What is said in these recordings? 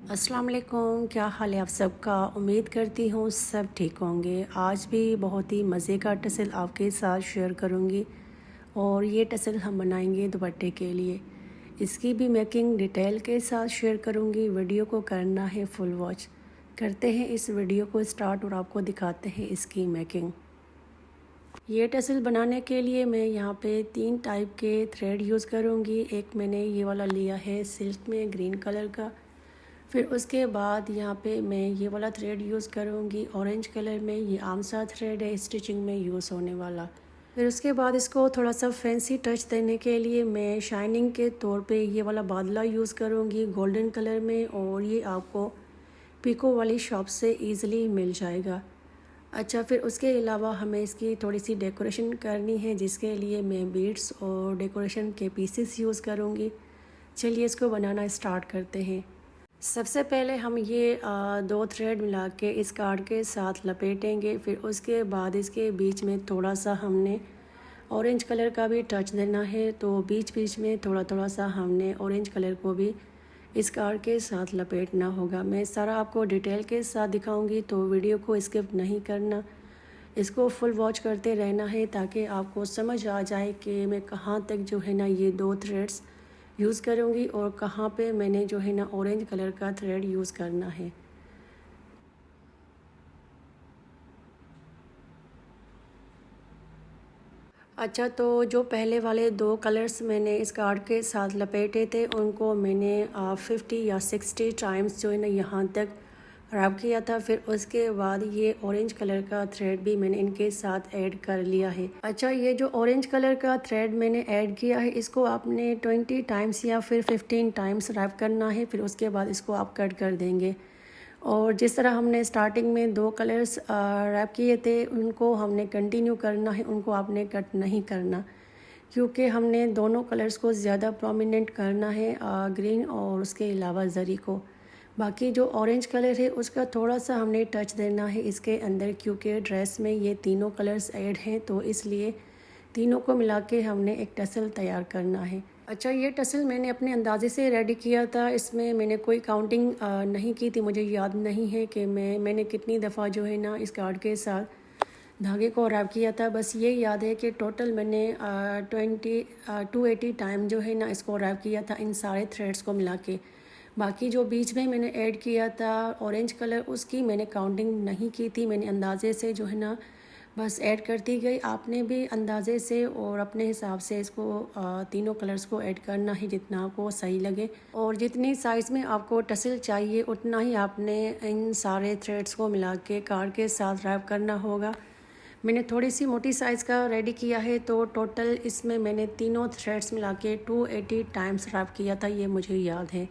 अस्सलाम वालेकुम, क्या हाल है आप सबका। उम्मीद करती हूँ सब ठीक होंगे। आज भी बहुत ही मज़े का टसल आपके साथ शेयर करूँगी और ये टसल हम बनाएंगे दुपट्टे के लिए। इसकी भी मेकिंग डिटेल के साथ शेयर करूँगी। वीडियो को करना है फुल वॉच। करते हैं इस वीडियो को स्टार्ट और आपको दिखाते हैं इसकी मेकिंग। ये टसल बनाने के लिए मैं यहाँ पे 3 टाइप के थ्रेड यूज़ करूँगी। एक मैंने ये वाला लिया है सिल्क में ग्रीन कलर का। फिर उसके बाद यहाँ पे मैं ये वाला थ्रेड यूज़ करूँगी ऑरेंज कलर में। ये आम सा थ्रेड है स्टिचिंग में यूज़ होने वाला। फिर उसके बाद इसको थोड़ा सा फैंसी टच देने के लिए मैं शाइनिंग के तौर पे ये वाला बादला यूज़ करूँगी गोल्डन कलर में, और ये आपको पीको वाली शॉप से ईज़िली मिल जाएगा। अच्छा, फिर उसके अलावा हमें इसकी थोड़ी सी डेकोरेशन करनी है, जिसके लिए मैं बीड्स और डेकोरेशन के पीसेस यूज़ करूँगी। चलिए इसको बनाना स्टार्ट करते हैं। सबसे पहले हम ये 2 थ्रेड मिला के इस कार्ड के साथ लपेटेंगे। फिर उसके बाद इसके बीच में थोड़ा सा हमने ऑरेंज कलर का भी टच देना है, तो बीच बीच में थोड़ा थोड़ा सा हमने ऑरेंज कलर को भी इस कार्ड के साथ लपेटना होगा। मैं सारा आपको डिटेल के साथ दिखाऊंगी, तो वीडियो को स्किप नहीं करना, इसको फुल वॉच करते रहना है ताकि आपको समझ आ जाए कि मैं कहाँ तक जो है ना ये 2 थ्रेड्स यूज़ करूँगी और कहाँ पे मैंने जो है ना ऑरेंज कलर का थ्रेड यूज़ करना है। अच्छा, तो जो पहले वाले 2 कलर्स मैंने इस कार्ड के साथ लपेटे थे उनको मैंने 50 या 60 टाइम्स जो है ना यहाँ तक रब किया था। फिर उसके बाद ये ऑरेंज कलर का थ्रेड भी मैंने इनके साथ ऐड कर लिया है। अच्छा, ये जो ऑरेंज कलर का थ्रेड मैंने ऐड किया है इसको आपने 20 टाइम्स या फिर 15 टाइम्स रब करना है। फिर उसके बाद इसको आप कट कर देंगे। और जिस तरह हमने स्टार्टिंग में 2 कलर्स रैप किए थे उनको हमने कंटिन्यू करना है, उनको आपने कट नहीं करना, क्योंकि हमने दोनों कलर्स को ज़्यादा प्रोमिनेंट करना है, ग्रीन और उसके अलावा ज़री को। बाकी जो ऑरेंज कलर है उसका थोड़ा सा हमने टच देना है इसके अंदर, क्योंकि ड्रेस में ये तीनों कलर्स ऐड हैं, तो इसलिए तीनों को मिला के हमने एक टसल तैयार करना है। अच्छा, ये टसल मैंने अपने अंदाज़े से रेडी किया था। इसमें मैंने कोई काउंटिंग नहीं की थी। मुझे याद नहीं है कि मैंने कितनी दफ़ा जो है ना इस कार्ड के साथ धागे को रैप किया था। बस ये याद है कि टोटल मैंने 280 टाइम जो है ना इसको रैप किया था इन सारे थ्रेड्स को मिला के। बाकी जो बीच में मैंने ऐड किया था ऑरेंज कलर, उसकी मैंने काउंटिंग नहीं की थी। मैंने अंदाज़े से जो है ना बस ऐड करती गई। आपने भी अंदाज़े से और अपने हिसाब से इसको तीनों कलर्स को ऐड करना है जितना आपको सही लगे, और जितनी साइज़ में आपको टसल चाहिए उतना ही आपने इन सारे थ्रेड्स को मिला के कार्ड के साथ रैप करना होगा। मैंने थोड़ी सी मोटी साइज़ का रेडी किया है, तो टोटल इसमें मैंने तीनों थ्रेड्स मिला के 280 टाइम्स रैप किया था, ये मुझे याद है।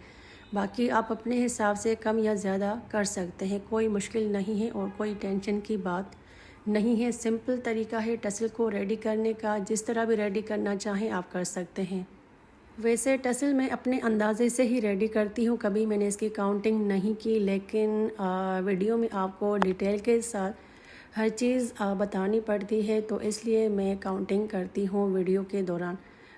बाकी आप अपने हिसाब से कम या ज़्यादा कर सकते हैं, कोई मुश्किल नहीं है और कोई टेंशन की बात नहीं है। सिंपल तरीका है टसल को रेडी करने का, जिस तरह भी रेडी करना चाहें आप कर सकते हैं। वैसे टसल मैं अपने अंदाज़े से ही रेडी करती हूँ, कभी मैंने इसकी काउंटिंग नहीं की, लेकिन वीडियो में आपको डिटेल के साथ हर चीज़ बतानी पड़ती है, तो इसलिए मैं काउंटिंग करती हूँ वीडियो के दौरान।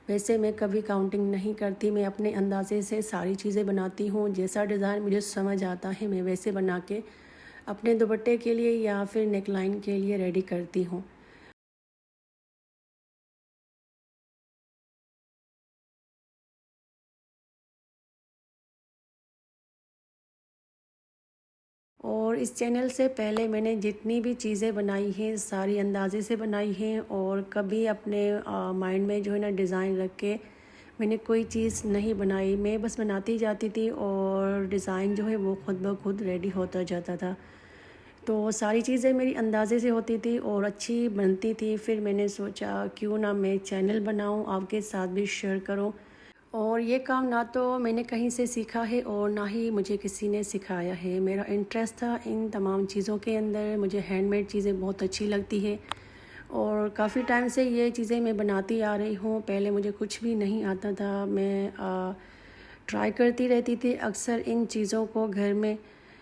वैसे मैं कभी काउंटिंग नहीं करती, मैं अपने अंदाज़े से सारी चीज़ें बनाती हूँ। जैसा डिज़ाइन मुझे समझ आता है मैं वैसे बना के अपने दुपट्टे के लिए या फिर नेकलाइन के लिए रेडी करती हूँ। और इस चैनल से पहले मैंने जितनी भी चीज़ें बनाई हैं सारी अंदाज़े से बनाई हैं, और कभी अपने माइंड में जो है ना डिज़ाइन रख के मैंने कोई चीज़ नहीं बनाई। मैं बस बनाती जाती थी और डिज़ाइन जो है वो खुद ब खुद रेडी होता जाता था। तो सारी चीज़ें मेरी अंदाज़े से होती थी और अच्छी बनती थी। फिर मैंने सोचा क्यों ना मैं चैनल बनाऊं, आपके साथ भी शेयर करूं। और ये काम ना तो मैंने कहीं से सीखा है और ना ही मुझे किसी ने सिखाया है। मेरा इंटरेस्ट था इन तमाम चीज़ों के अंदर। मुझे हैंडमेड चीज़ें बहुत अच्छी लगती है और काफ़ी टाइम से ये चीज़ें मैं बनाती आ रही हूँ। पहले मुझे कुछ भी नहीं आता था, मैं ट्राई करती रहती थी अक्सर इन चीज़ों को घर में।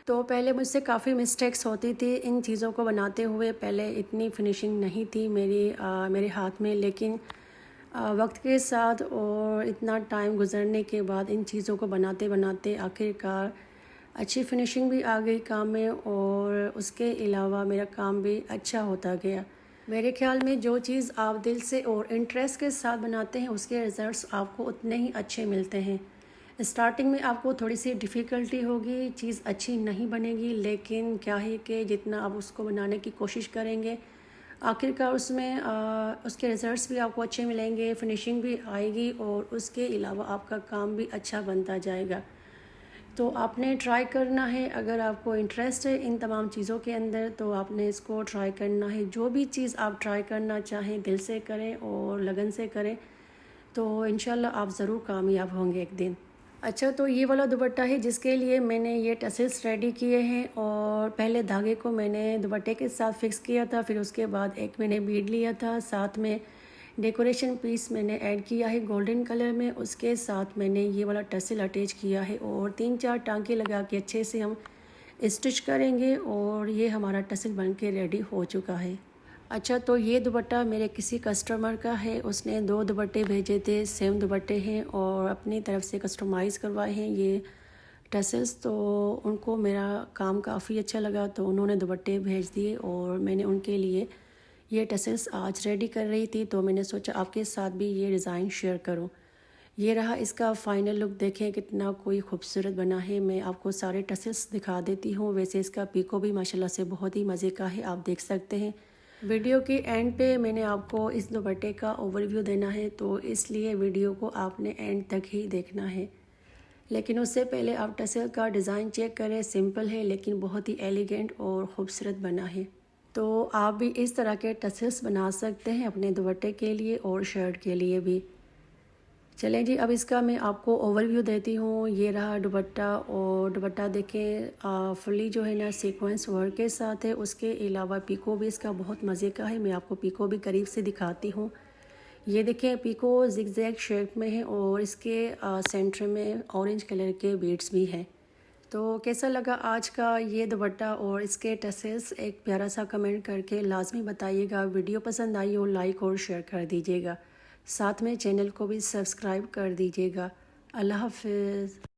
तो पहले मुझसे काफ़ी मिस्टेक्स होती थी इन चीज़ों को बनाते हुए। पहले इतनी फिनिशिंग नहीं थी मेरे हाथ में, लेकिन वक्त के साथ और इतना टाइम गुजरने के बाद इन चीज़ों को बनाते बनाते आखिरकार अच्छी फिनिशिंग भी आ गई काम में और उसके अलावा मेरा काम भी अच्छा होता गया। मेरे ख्याल में जो चीज़ आप दिल से और इंटरेस्ट के साथ बनाते हैं उसके रिज़ल्ट्स आपको उतने ही अच्छे मिलते हैं। स्टार्टिंग में आपको थोड़ी सी डिफ़िकल्टी होगी, चीज़ अच्छी नहीं बनेगी, लेकिन क्या है कि जितना आप उसको बनाने की कोशिश करेंगे आखिरकार उसमें उसके रिज़ल्ट्स भी आपको अच्छे मिलेंगे, फिनिशिंग भी आएगी और उसके अलावा आपका काम भी अच्छा बनता जाएगा। तो आपने ट्राई करना है, अगर आपको इंटरेस्ट है इन तमाम चीज़ों के अंदर तो आपने इसको ट्राई करना है। जो भी चीज़ आप ट्राई करना चाहें दिल से करें और लगन से करें, तो इंशाल्लाह आप ज़रूर कामयाब होंगे एक दिन। अच्छा, तो ये वाला दुपट्टा है जिसके लिए मैंने ये टसल्स रेडी किए हैं और पहले धागे को मैंने दुपट्टे के साथ फिक्स किया था, फिर उसके बाद एक मैंने बीड लिया था, साथ में डेकोरेशन पीस मैंने ऐड किया है गोल्डन कलर में, उसके साथ मैंने ये वाला टसल अटैच किया है और 3-4 टांके लगा के अच्छे से हम स्टिच करेंगे और ये हमारा टसल बन के रेडी हो चुका है। अच्छा, तो ये दुपट्टा मेरे किसी कस्टमर का है, उसने 2 दुपट्टे भेजे थे, सेम दुपट्टे हैं और अपनी तरफ से कस्टमाइज़ करवाए हैं ये टसल्स। तो उनको मेरा काम काफ़ी अच्छा लगा तो उन्होंने दुपट्टे भेज दिए और मैंने उनके लिए ये टसल्स आज रेडी कर रही थी, तो मैंने सोचा आपके साथ भी ये डिज़ाइन शेयर करूं। ये रहा इसका फ़ाइनल लुक, देखें कितना कोई खूबसूरत बना है। मैं आपको सारे टसल्स दिखा देती हूँ। वैसे इसका पीको भी माशाल्लाह से बहुत ही मज़े का है, आप देख सकते हैं। वीडियो के एंड पे मैंने आपको इस दुपट्टे का ओवरव्यू देना है, तो इसलिए वीडियो को आपने एंड तक ही देखना है। लेकिन उससे पहले आप टसल का डिज़ाइन चेक करें, सिंपल है लेकिन बहुत ही एलिगेंट और ख़ूबसूरत बना है। तो आप भी इस तरह के टसल्स बना सकते हैं अपने दुपट्टे के लिए और शर्ट के लिए भी। चलें जी, अब इसका मैं आपको ओवरव्यू देती हूँ। ये रहा दुपट्टा और दुपट्टा देखें फुली जो है ना सीक्वेंस वर्क के साथ है, उसके अलावा पीको भी इसका बहुत मज़े का है। मैं आपको पीको भी करीब से दिखाती हूँ। ये देखें पीको जिगजैग शेप में है और इसके सेंटर में ऑरेंज कलर के बीड्स भी हैं। तो कैसा लगा आज का ये दुपट्टा और इसके टसल्स, एक प्यारा सा कमेंट करके लाजमी बताइएगा। वीडियो पसंद आई हो लाइक और शेयर कर दीजिएगा, साथ में चैनल को भी सब्सक्राइब कर दीजिएगा। अल्लाह हाफ़िज़।